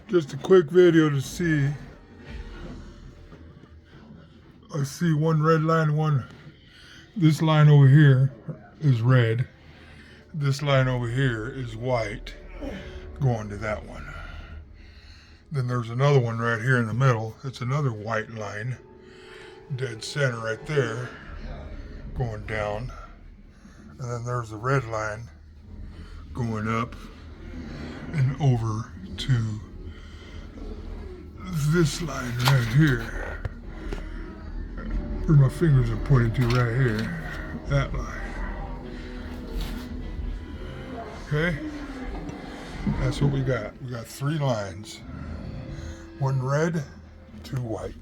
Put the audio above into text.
Just a quick video to see. I see one red line, this line over here is red. This line over here is white, going to that one. Then there's another one right here in the middle. It's another white line, dead center right there, going down. And then there's the red line going up and over to this line right here, where my fingers are pointing to right here, that line. Okay, that's what we got. We got 3 lines, 1 red, 2 white.